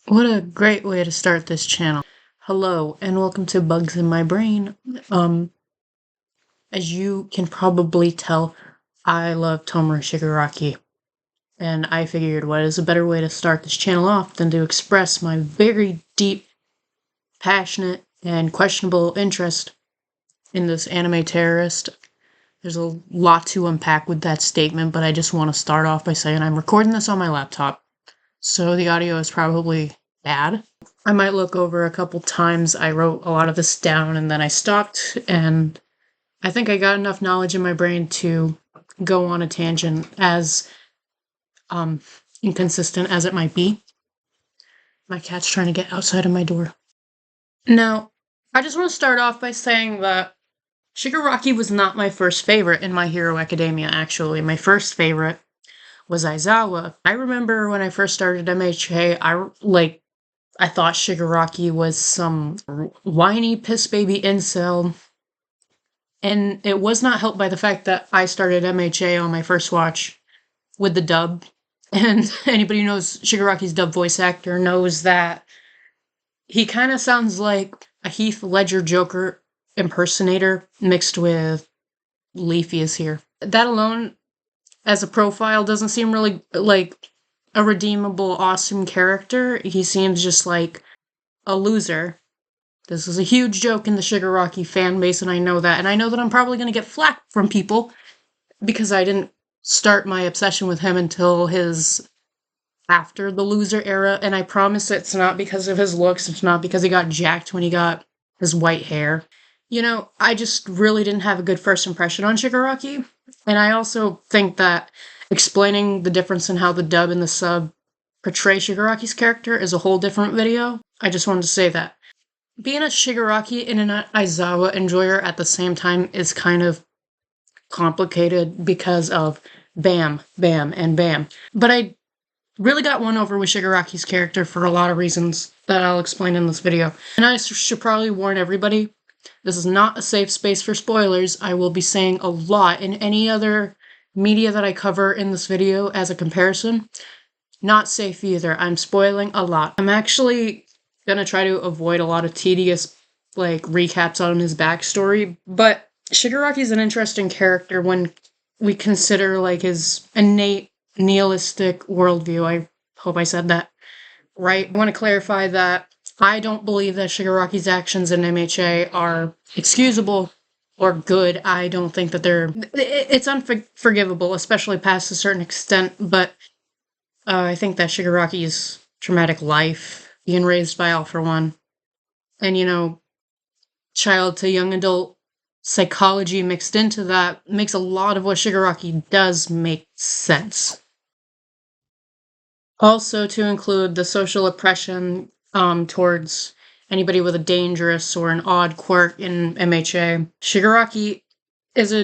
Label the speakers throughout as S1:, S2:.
S1: What a great way to start this channel. Hello, and welcome to Bugs in My Brain. As you can probably tell, I love Tomura Shigaraki. And I figured what is a better way to start this channel off than to express my very deep, passionate, and questionable interest in this anime terrorist. There's a lot to unpack with that statement, but I just want to start off by saying I'm recording this on my laptop, so the audio is probably bad. I might look over a couple times. I wrote a lot of this down and then I stopped, and I think I got enough knowledge in my brain to go on a tangent, as inconsistent as it might be. My cat's trying to get outside of my door. Now, I just want to start off by saying that Shigaraki was not my first favorite in My Hero Academia, actually. My first favorite was Aizawa. I remember when I first started MHA, I thought Shigaraki was some whiny piss baby incel, and it was not helped by the fact that I started MHA on my first watch with the dub, and anybody who knows Shigaraki's dub voice actor knows that he kind of sounds like a Heath Ledger Joker impersonator mixed with Leafy is here. That alone, as a profile, doesn't seem really like a redeemable, awesome character. He seems just like a loser. This is a huge joke in the Shigaraki fan base, and I know that. And I know that I'm probably going to get flack from people because I didn't start my obsession with him until his after the loser era, and I promise it's not because of his looks, it's not because he got jacked when he got his white hair. You know, I just really didn't have a good first impression on Shigaraki, and I also think that explaining the difference in how the dub and the sub portray Shigaraki's character is a whole different video. I just wanted to say that. Being a Shigaraki and an Aizawa enjoyer at the same time is kind of complicated because of bam, bam, and bam. But I really got won over with Shigaraki's character for a lot of reasons that I'll explain in this video. And I should probably warn everybody, this is not a safe space for spoilers. I will be saying a lot in any other media that I cover in this video as a comparison. Not safe either. I'm spoiling a lot. I'm actually gonna try to avoid a lot of tedious, recaps on his backstory, but Shigaraki's an interesting character when we consider, his innate nihilistic worldview. I hope I said that right. I want to clarify that I don't believe that Shigaraki's actions in MHA are excusable or good. I don't think that it's unforgivable, especially past a certain extent, but I think that Shigaraki's traumatic life, being raised by all for one, and, child to young adult psychology mixed into that makes a lot of what Shigaraki does make sense. Also, to include the social oppression towards anybody with a dangerous or an odd quirk in MHA. Shigaraki is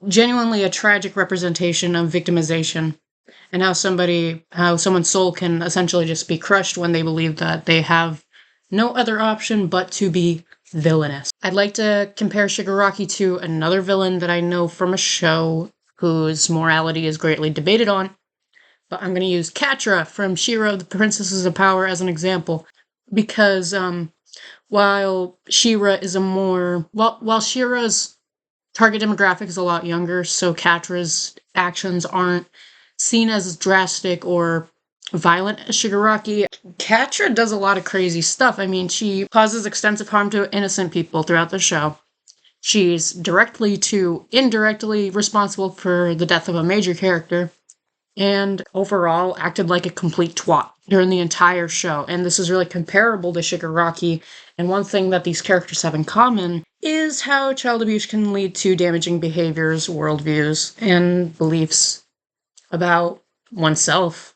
S1: genuinely a tragic representation of victimization, and how someone's soul can essentially just be crushed when they believe that they have no other option but to be villainous. I'd like to compare Shigaraki to another villain that I know from a show whose morality is greatly debated on, but I'm going to use Catra from Shiro, the Princesses of Power, as an example, because while Shira's target demographic is a lot younger, so Catra's actions aren't seen as drastic or violent as Shigaraki. Catra does a lot of crazy stuff. I mean, she causes extensive harm to innocent people throughout the show. She's directly to indirectly responsible for the death of a major character, and overall acted like a complete twat during the entire show. And this is really comparable to Shigaraki, and one thing that these characters have in common is how child abuse can lead to damaging behaviors, worldviews, and beliefs about oneself,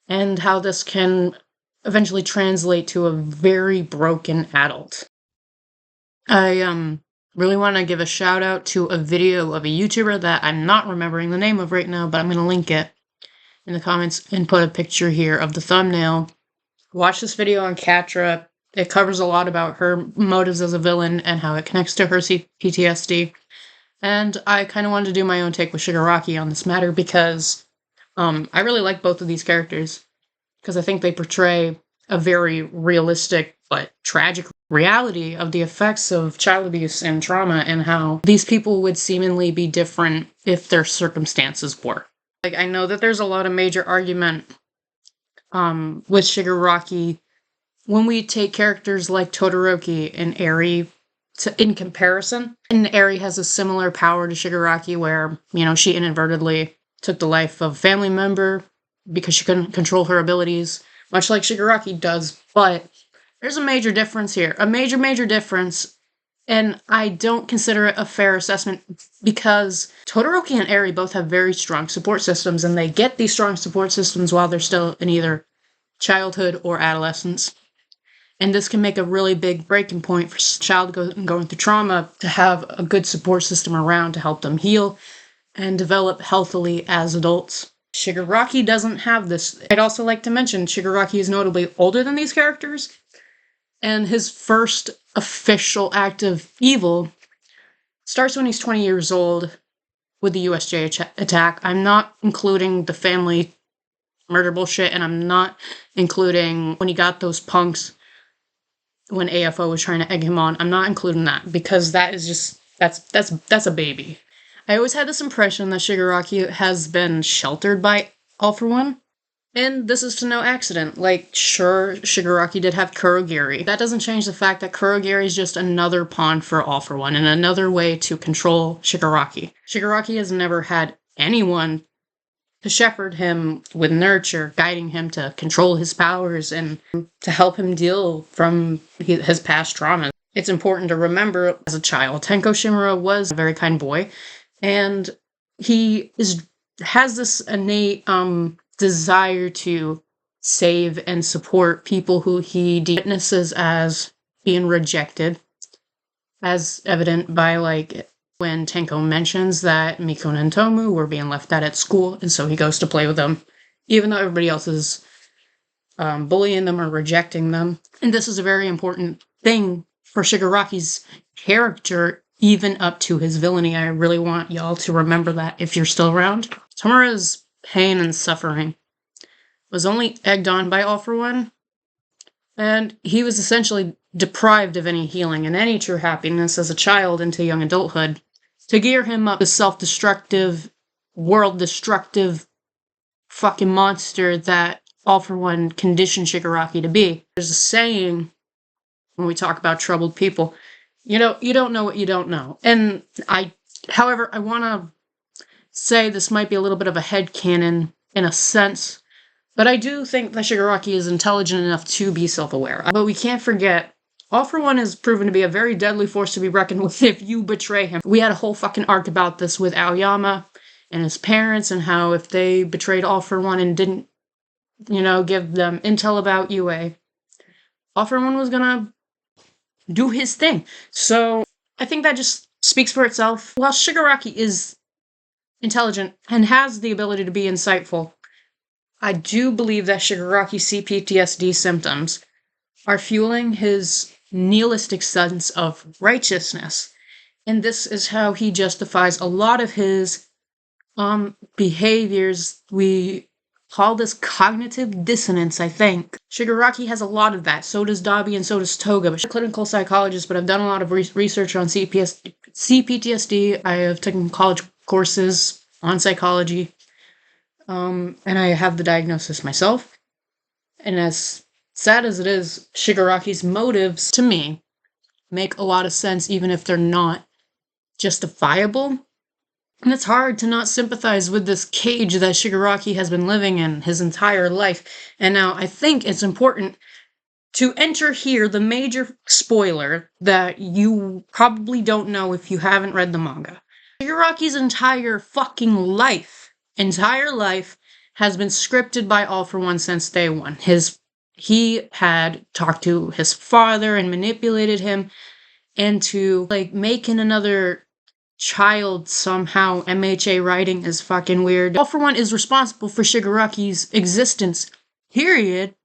S1: and how this can eventually translate to a very broken adult. I really want to give a shout out to a video of a YouTuber that I'm not remembering the name of right now, but I'm going to link it in the comments and put a picture here of the thumbnail. Watch this video on Catra. It covers a lot about her motives as a villain and how it connects to her PTSD. And I kind of wanted to do my own take with Shigaraki on this matter because I really like both of these characters, because I think they portray a very realistic but tragic reality of the effects of child abuse and trauma, and how these people would seemingly be different if their circumstances were. Like, I know that there's a lot of major argument with Shigaraki when we take characters like Todoroki and Eri in comparison. And Eri has a similar power to Shigaraki where, she inadvertently took the life of a family member because she couldn't control her abilities, much like Shigaraki does. But there's a major difference here. A major, major difference. And I don't consider it a fair assessment because Todoroki and Eri both have very strong support systems, and they get these strong support systems while they're still in either childhood or adolescence. And this can make a really big breaking point for a child going through trauma to have a good support system around to help them heal and develop healthily as adults. Shigaraki doesn't have this. I'd also like to mention Shigaraki is notably older than these characters, and his first official act of evil starts when he's 20 years old with the USJ attack. I'm not including the family murder bullshit, and I'm not including when he got those punks when AFO was trying to egg him on. I'm not including that because that is just, that's a baby. I always had this impression that Shigaraki has been sheltered by All For One, and this is to no accident. Like, sure, Shigaraki did have Kurogiri. That doesn't change the fact that Kurogiri is just another pawn for All For One and another way to control Shigaraki. Shigaraki has never had anyone to shepherd him with nurture, guiding him to control his powers and to help him deal from his past trauma. It's important to remember, as a child, Tenko Shimura was a very kind boy, and he has this innate desire to save and support people who he witnesses as being rejected, as evident by, like, when Tenko mentions that Mikuna and Tomu were being left out at school, and so he goes to play with them, even though everybody else is bullying them or rejecting them. And this is a very important thing for Shigaraki's character, even up to his villainy. I really want y'all to remember that if you're still around. Tomura's pain and suffering was only egged on by All For One, and he was essentially deprived of any healing and any true happiness as a child into young adulthood to gear him up as self-destructive, world-destructive fucking monster that All For One conditioned Shigaraki to be. There's a saying when we talk about troubled people, you don't know what you don't know. And however, I want to say this might be a little bit of a headcanon in a sense, but I do think that Shigaraki is intelligent enough to be self-aware. But we can't forget, All For One is proven to be a very deadly force to be reckoned with if you betray him. We had a whole fucking arc about this with Aoyama and his parents, and how if they betrayed All For One and didn't, give them intel about UA, All For One was gonna do his thing. So I think that just speaks for itself. While Shigaraki is intelligent and has the ability to be insightful, I do believe that Shigaraki's CPSTD symptoms are fueling his nihilistic sense of righteousness. And this is how he justifies a lot of his behaviors. We call this cognitive dissonance, I think. Shigaraki has a lot of that. So does Dabi and so does Toga. But I'm a clinical psychologist, but I've done a lot of research on CPTSD. I have taken college courses on psychology. And I have the diagnosis myself. And as sad as it is, Shigaraki's motives, to me, make a lot of sense, even if they're not justifiable. And it's hard to not sympathize with this cage that Shigaraki has been living in his entire life. And now I think it's important to enter here the major spoiler that you probably don't know if you haven't read the manga. Shigaraki's entire fucking life has been scripted by All For One since day one. He had talked to his father and manipulated him into, making another child somehow. MHA writing is fucking weird. All For One is responsible for Shigaraki's existence, period.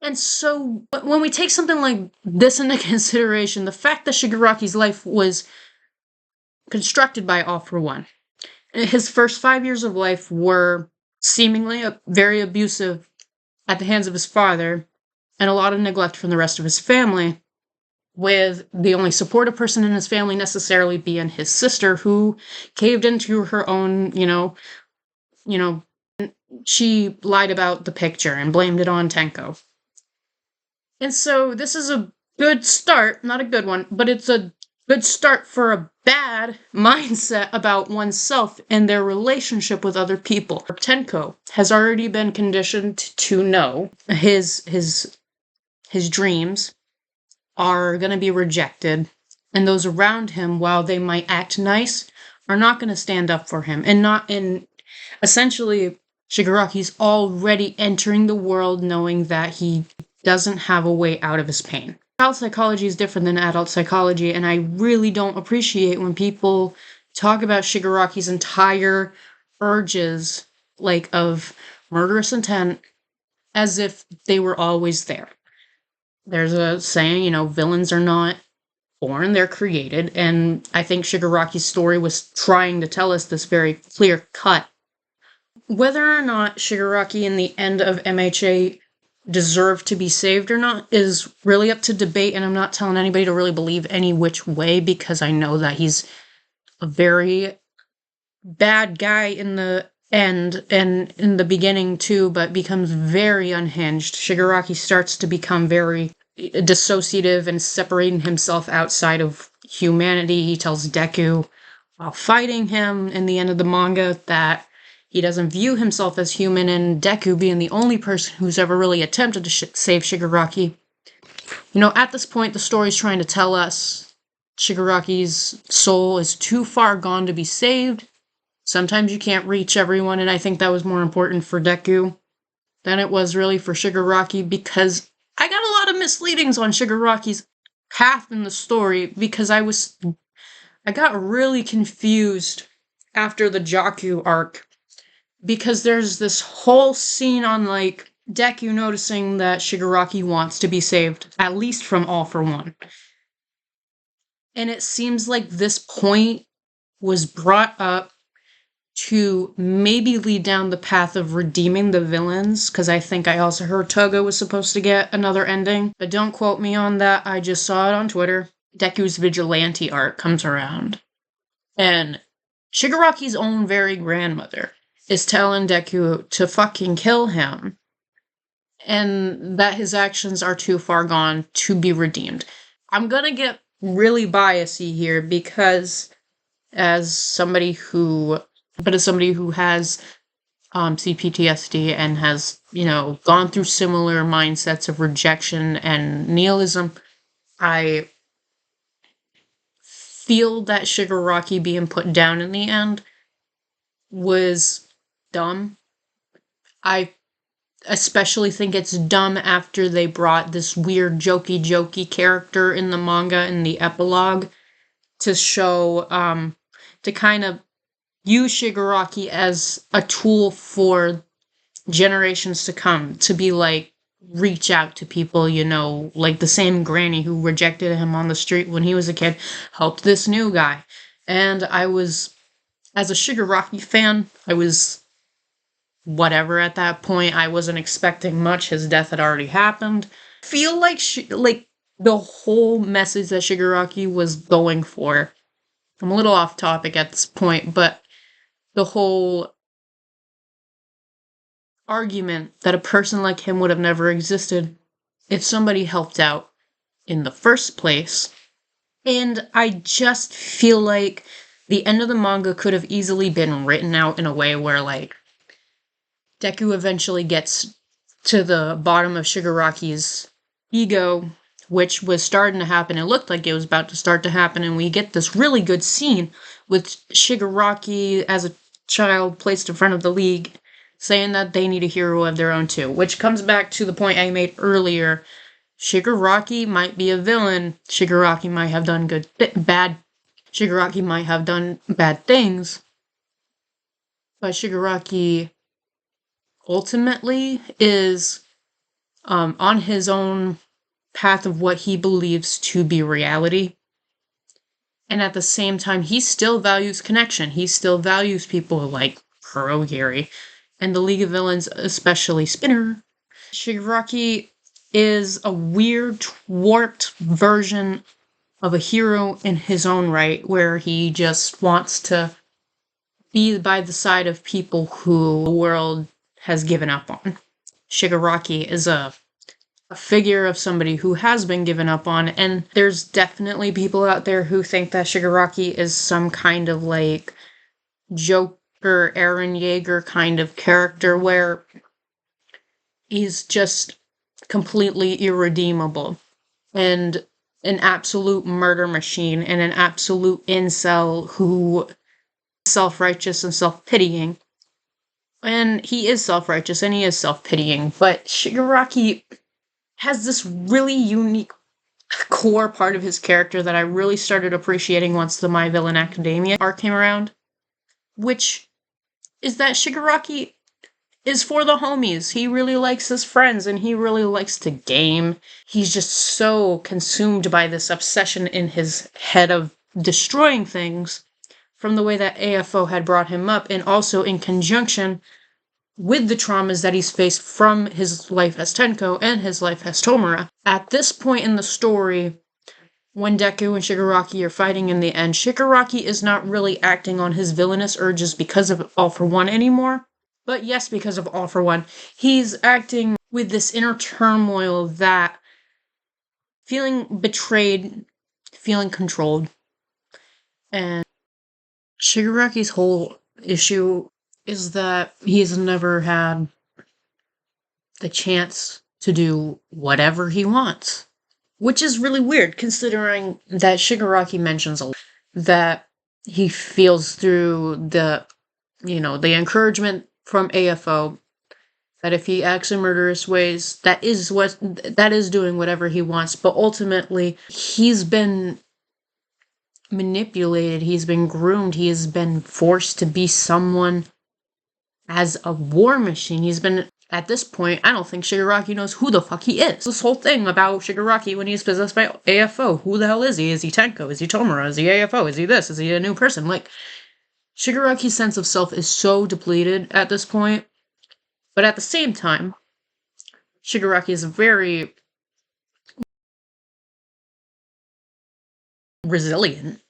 S1: And so, when we take something like this into consideration, the fact that Shigaraki's life was constructed by All For One, his first 5 years of life were seemingly very abusive at the hands of his father, and a lot of neglect from the rest of his family, with the only supportive person in his family necessarily being his sister, who caved into her own, she lied about the picture and blamed it on Tenko. And so this is a good start, not a good one, but it's a good start for a bad mindset about oneself and their relationship with other people. Tenko has already been conditioned to know his dreams are going to be rejected, and those around him, while they might act nice, are not going to stand up for him. And essentially, Shigaraki's already entering the world knowing that he doesn't have a way out of his pain. Child psychology is different than adult psychology, and I really don't appreciate when people talk about Shigaraki's entire urges, like of murderous intent, as if they were always there. There's a saying, villains are not born, they're created, and I think Shigaraki's story was trying to tell us this very clear cut. Whether or not Shigaraki in the end of MHA deserved to be saved or not is really up to debate, and I'm not telling anybody to really believe any which way, because I know that he's a very bad guy in the end and in the beginning too, but becomes very unhinged. Shigaraki starts to become very dissociative and separating himself outside of humanity. He tells Deku while fighting him in the end of the manga that he doesn't view himself as human, and Deku being the only person who's ever really attempted to save Shigaraki. At this point, the story's trying to tell us Shigaraki's soul is too far gone to be saved. Sometimes you can't reach everyone, and I think that was more important for Deku than it was really for Shigaraki, because I got a lot of misleadings on Shigaraki's path in the story, because I got really confused after the Jaku arc, because there's this whole scene on, Deku noticing that Shigaraki wants to be saved, at least from All for One. And it seems like this point was brought up to maybe lead down the path of redeeming the villains, because I think I also heard Toga was supposed to get another ending, but don't quote me on that, I just saw it on Twitter. Deku's vigilante arc comes around, and Shigaraki's own very grandmother is telling Deku to fucking kill him, and that his actions are too far gone to be redeemed. I'm gonna get really biasy here, because as somebody who has CPSTD and has, gone through similar mindsets of rejection and nihilism, I feel that Shigaraki being put down in the end was dumb. I especially think it's dumb after they brought this weird jokey character in the manga in the epilogue to show, to kind of use Shigaraki as a tool for generations to come, to be reach out to people, like the same granny who rejected him on the street when he was a kid, helped this new guy. And as a Shigaraki fan, I was whatever at that point. I wasn't expecting much. His death had already happened. I feel like the whole message that Shigaraki was going for, I'm a little off topic at this point, but the whole argument that a person like him would have never existed if somebody helped out in the first place. And I just feel like the end of the manga could have easily been written out in a way where, Deku eventually gets to the bottom of Shigaraki's ego, which was starting to happen. It looked like it was about to start to happen, and we get this really good scene with Shigaraki as a child placed in front of the League, saying that they need a hero of their own too, which comes back to the point I made earlier. Shigaraki might be a villain. Shigaraki might have done Shigaraki might have done bad things, but Shigaraki ultimately is on his own path of what he believes to be reality. And at the same time, he still values connection. He still values people like Kurogiri and the League of Villains, especially Spinner. Shigaraki is a weird, warped version of a hero in his own right, where he just wants to be by the side of people who the world has given up on. Shigaraki is a figure of somebody who has been given up on, and there's definitely people out there who think that Shigaraki is some kind of like Joker, Eren Yeager kind of character where he's just completely irredeemable and an absolute murder machine and an absolute incel who is self-righteous and self-pitying. And he is self-righteous and he is self-pitying, but Shigaraki has this really unique core part of his character that I really started appreciating once the My Villain Academia arc came around, which is that Shigaraki is for the homies. He really likes his friends and he really likes to game. He's just so consumed by this obsession in his head of destroying things from the way that AFO had brought him up, and also in conjunction with the traumas that he's faced from his life as Tenko and his life as Tomura. At this point in the story, when Deku and Shigaraki are fighting in the end, Shigaraki is not really acting on his villainous urges because of All for One anymore. But yes, because of All for One, he's acting with this inner turmoil that feeling betrayed, feeling controlled. And Shigaraki's whole issue is that he's never had the chance to do whatever he wants. Which is really weird, considering that Shigaraki mentions a lot that he feels through the encouragement from AFO, that if he acts in murderous ways, that is doing whatever he wants, but ultimately, he's been manipulated, he's been groomed, he has been forced to be someone as a war machine. He's been, at this point, I don't think Shigaraki knows who the fuck he is. This whole thing about Shigaraki when he's possessed by AFO, who the hell is he? Is he Tenko? Is he Tomura? Is he AFO? Is he this? Is he a new person? Like, Shigaraki's sense of self is so depleted at this point, but at the same time, Shigaraki is very resilient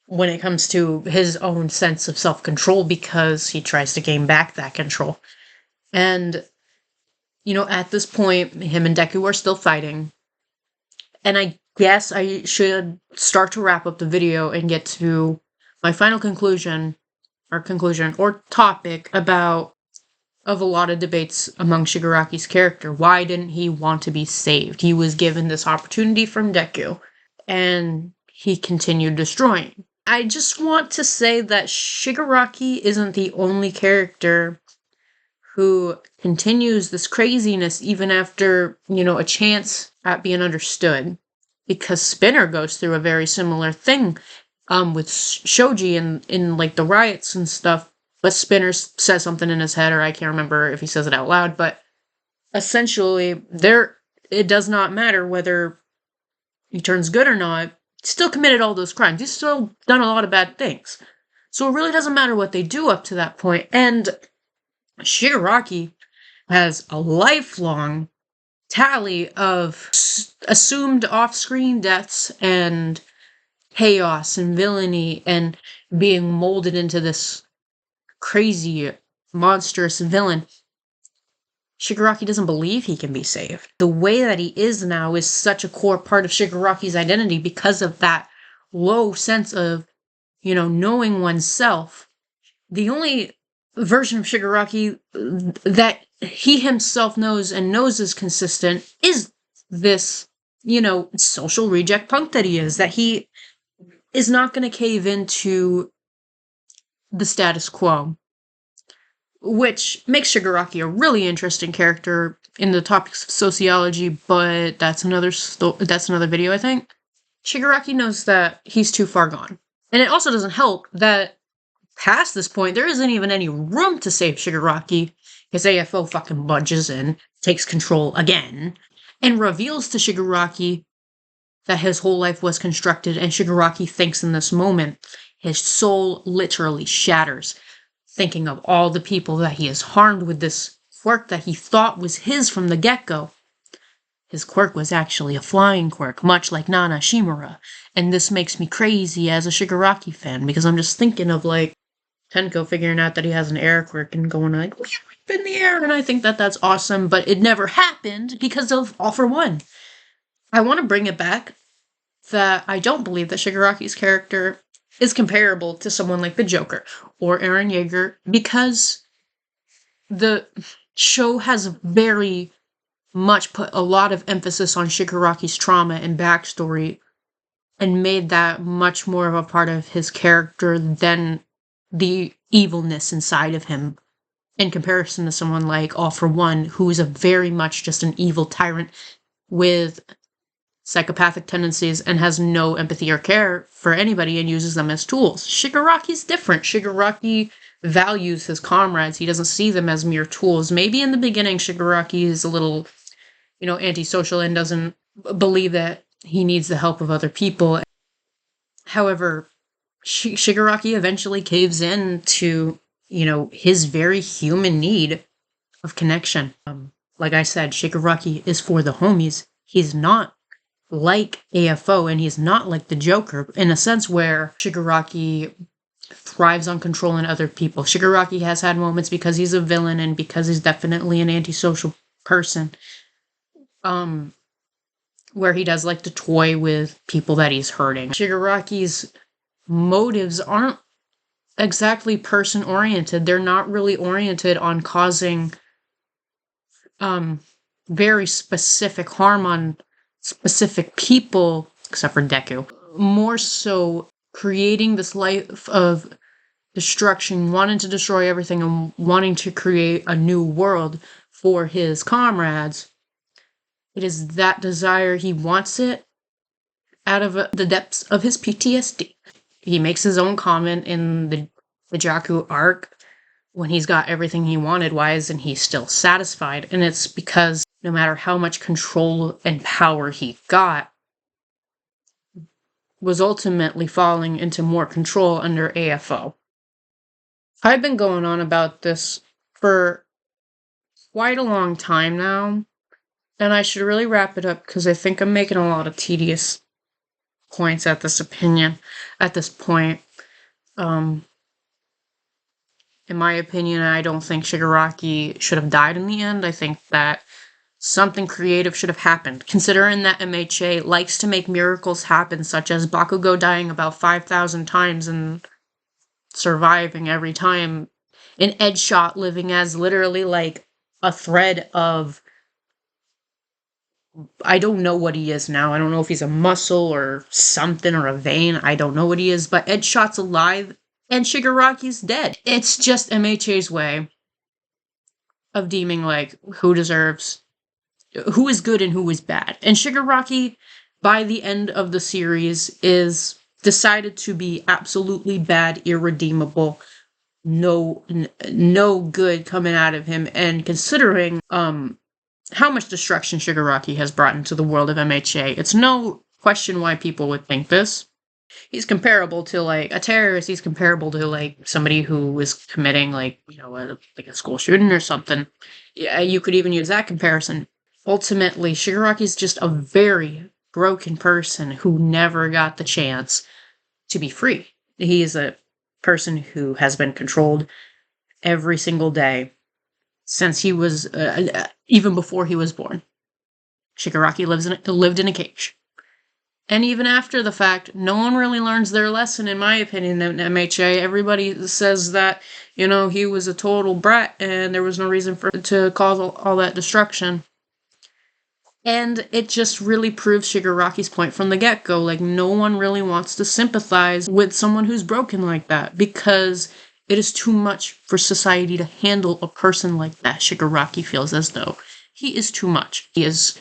S1: when it comes to his own sense of self-control, because he tries to gain back that control. And, at this point, him and Deku are still fighting. And I guess I should start to wrap up the video and get to my final conclusion or topic of a lot of debates among Shigaraki's character. Why didn't he want to be saved? He was given this opportunity from Deku, and he continued destroying. I just want to say that Shigaraki isn't the only character who continues this craziness even after, a chance at being understood. Because Spinner goes through a very similar thing with Shoji in like the riots and stuff, but Spinner says something in his head, or I can't remember if he says it out loud, but essentially it does not matter whether he turns good or not. He still committed all those crimes. He's still done a lot of bad things. So it really doesn't matter what they do up to that point. And Shigaraki has a lifelong tally of assumed off-screen deaths and chaos and villainy and being molded into this crazy, monstrous villain. Shigaraki doesn't believe he can be saved. The way that he is now is such a core part of Shigaraki's identity because of that low sense of, knowing oneself. The only version of Shigaraki that he himself knows and knows is consistent is this, social reject punk that he is. That he is not going to cave into the status quo. Which makes Shigaraki a really interesting character in the topics of sociology, but that's another video, I think. Shigaraki knows that he's too far gone. And it also doesn't help that past this point, there isn't even any room to save Shigaraki, because AFO fucking budges in, takes control again, and reveals to Shigaraki that his whole life was constructed, and Shigaraki thinks in this moment, his soul literally shatters, thinking of all the people that he has harmed with this quirk that he thought was his from the get-go. His quirk was actually a flying quirk, much like Nana Shimura. And this makes me crazy as a Shigaraki fan, because I'm just thinking of, like, Tenko figuring out that he has an air quirk and going like, in the air, and I think that that's awesome, but it never happened because of All for One. I want to bring it back that I don't believe that Shigaraki's character is comparable to someone like the Joker or Eren Yeager, because the show has very much put a lot of emphasis on Shigaraki's trauma and backstory and made that much more of a part of his character than the evilness inside of him, in comparison to someone like All for One, who is a very much just an evil tyrant with psychopathic tendencies and has no empathy or care for anybody and uses them as tools. Shigaraki's different. Shigaraki values his comrades. He doesn't see them as mere tools. Maybe in the beginning Shigaraki is a little, antisocial and doesn't believe that he needs the help of other people. However, Shigaraki eventually caves in to, his very human need of connection. Like I said, Shigaraki is for the homies. He's not like AFO, and he's not like the Joker, in a sense where Shigaraki thrives on controlling other people. Shigaraki has had moments because he's a villain and because he's definitely an antisocial person, where he does like to toy with people that he's hurting. Shigaraki's motives aren't exactly person-oriented. They're not really oriented on causing very specific harm on specific people, except for Deku. More so creating this life of destruction, wanting to destroy everything and wanting to create a new world for his comrades. It is that desire. He wants it out of the depths of his PTSD. He makes his own comment in the Jaku arc when he's got everything he wanted. Why isn't he still satisfied? And it's because no matter how much control and power he got, was ultimately falling into more control under AFO. I've been going on about this for quite a long time now, and I should really wrap it up because I think I'm making a lot of tedious points at this point. In my opinion, I don't think Shigaraki should have died in the end. I think that something creative should have happened, considering that MHA likes to make miracles happen, such as Bakugo dying about 5,000 times and surviving every time, and Edgeshot living as literally like a thread of, I don't know what he is now. I don't know if he's a muscle or something or a vein. I don't know what he is, but Edgeshot's alive and Shigaraki's dead. It's just MHA's way of deeming like who is good and who is bad. And Shigaraki, by the end of the series, is decided to be absolutely bad, irredeemable, no good coming out of him. And considering how much destruction Shigaraki has brought into the world of MHA, it's no question why people would think this. He's comparable to like a terrorist. He's comparable to like somebody who is committing like a school shooting or something. Yeah, you could even use that comparison. Ultimately, Shigaraki's just a very broken person who never got the chance to be free. He is a person who has been controlled every single day since he was, even before he was born. Shigaraki lived in a cage. And even after the fact, no one really learns their lesson, in my opinion, in MHA. Everybody says that, he was a total brat and there was no reason to cause all that destruction. And it just really proves Shigaraki's point from the get-go. Like, no one really wants to sympathize with someone who's broken like that, because it is too much for society to handle a person like that. Shigaraki feels as though he is too much. He is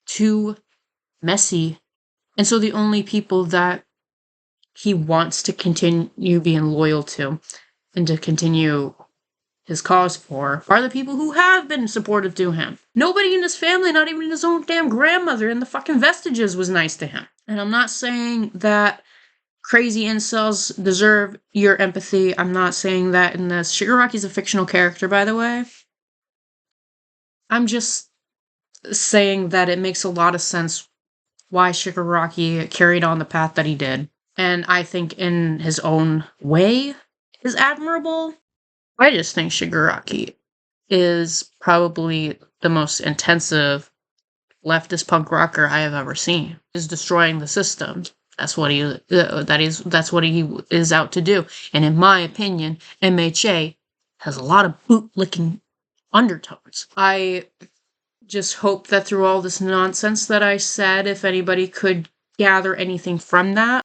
S1: too messy. And so the only people that he wants to continue being loyal to and to continue his cause for are the people who have been supportive to him. Nobody in his family, not even his own damn grandmother in the fucking Vestiges, was nice to him. And I'm not saying that crazy incels deserve your empathy. I'm not saying that in this. Shigaraki's a fictional character, by the way. I'm just saying that it makes a lot of sense why Shigaraki carried on the path that he did. And I think in his own way is admirable. I just think Shigaraki is probably the most intensive leftist punk rocker I have ever seen. He's destroying the system. That's what that's what he is out to do. And in my opinion, MHA has a lot of bootlicking undertones. I just hope that through all this nonsense that I said, if anybody could gather anything from that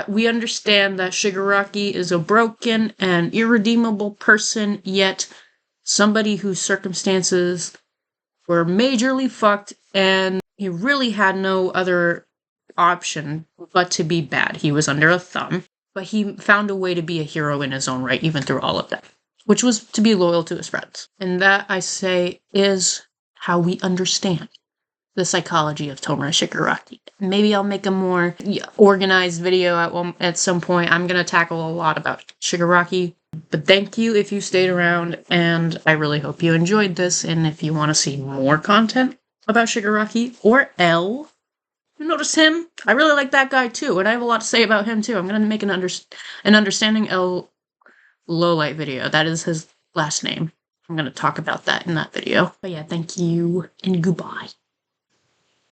S1: we understand that Shigaraki is a broken and irredeemable person, yet somebody whose circumstances were majorly fucked, and he really had no other option but to be bad. He was under a thumb, but he found a way to be a hero in his own right, even through all of that, which was to be loyal to his friends. And that, I say, is how we understand the psychology of Tomura Shigaraki. Maybe I'll make a more organized video at some point. I'm going to tackle a lot about Shigaraki. But thank you if you stayed around, and I really hope you enjoyed this. And if you want to see more content about Shigaraki or L, you notice him? I really like that guy too, and I have a lot to say about him too. I'm going to make an Understanding L Lowlight video. That is his last name. I'm going to talk about that in that video. But yeah, thank you, and goodbye.